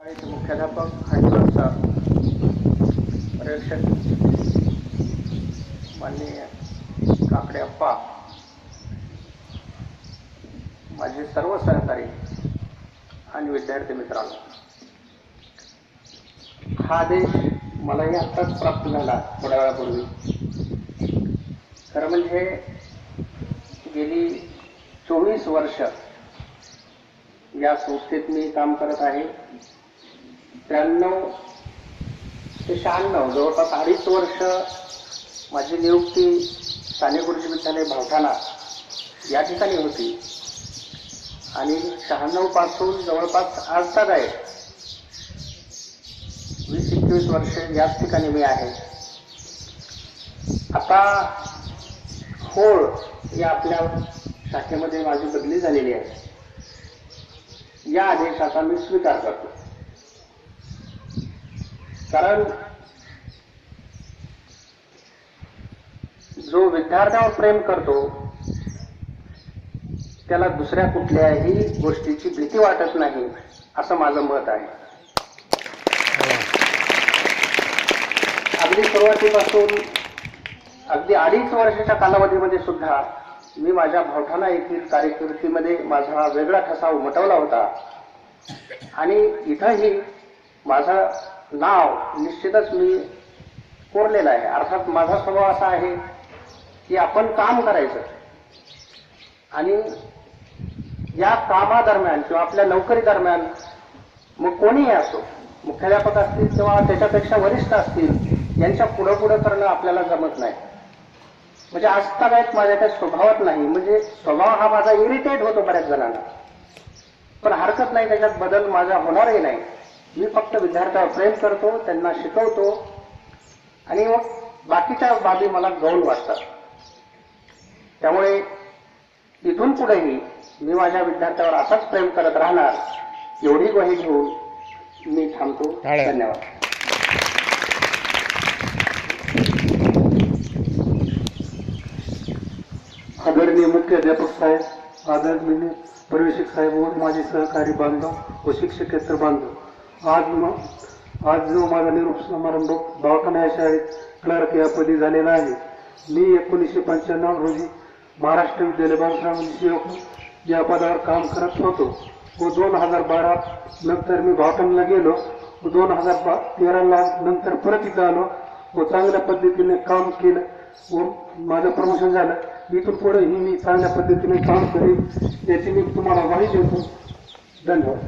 मुख्याध्यापक आणि पर्यवेक्षक माननीय काकडे अप्पा, माझे सर्व सहकारी आणि विद्यार्थी मित्रांनो, हा आदेश मलाही आत्ताच प्राप्त झाला थोड्या वेळापूर्वी. खरं म्हणजे गेली 24 वर्ष या संस्थेत मी काम करत आहे. 93 ते 96 जवळपास 2.5 वर्ष माझी नियुक्ती साने गुरुजी विद्यालय भावठाणा या ठिकाणी होती आणि 96 पासून जवळपास आज तक आहे 20-21 वर्ष याच ठिकाणी मी आहे. आता होळ या आपल्या शाखेमध्ये माझी बदली झालेली आहे. या आदेशाचा मी स्वीकार करतो, कारण जो विद्यार्थ्यावर प्रेम करतो त्याला दुसऱ्या कुठल्याही गोष्टीची भीती वाटत नाही, असं माझं मत आहे. अगदी सुरुवातीपासून अगदी 2.5 वर्षाच्या कालावधीमध्ये सुद्धा मी माझ्या भावठाणा येथील कार्यकिर्दीमध्ये माझा वेगळा ठसा उमटवला होता आणि इथंही माझं नाव निश्चितच मी कोरलेलं आहे. अर्थात माझा स्वभाव असा आहे की आपण काम करायचं आणि या कामादरम्यान किंवा आपल्या नोकरी दरम्यान मग कोणीही असो, मुख्याध्यापक असतील किंवा त्याच्यापेक्षा वरिष्ठ असतील, यांच्या पुढं करणं आपल्याला जमत नाही. म्हणजे आजतागायत माझ्या काही स्वभावात नाही. म्हणजे स्वभाव हा माझा इरिटेट होतो बऱ्याच जणांना, पण हरकत नाही, त्याच्यात बदल माझा होणारही नाही. मी फक्त विद्यार्थ्यावर प्रेम करतो, त्यांना शिकवतो आणि मग बाकीच्या बाबी मला गौण वाटतात. त्यामुळे इथून पुढेही मी माझ्या विद्यार्थ्यावर असाच प्रेम करत राहणार, एवढी ग्वाही घेऊन मी थांबतो. धन्यवाद. आदरणीय मुख्याध्यापक साहेब, आदरणीय पर्यवेक्षक साहेब व माझे सहकारी बांधव व शिक्षकेतर बांधव, आज जो माझा निरोप समारंभ भावठाणा या शाळेत क्लर्क या पदी झालेला आहे. मी 1995 रोजी महाराष्ट्र विद्यालय बालश्रम या पदावर काम करत होतो व 2012 नंतर मी भावठाण्याला गेलो व 2013 नंतर परत इथं आलो व चांगल्या पद्धतीने काम केलं व माझं प्रमोशन झालं. इथून पुढेही मी चांगल्या पद्धतीने काम करेन याची मी तुम्हाला ग्वाही देतो. धन्यवाद.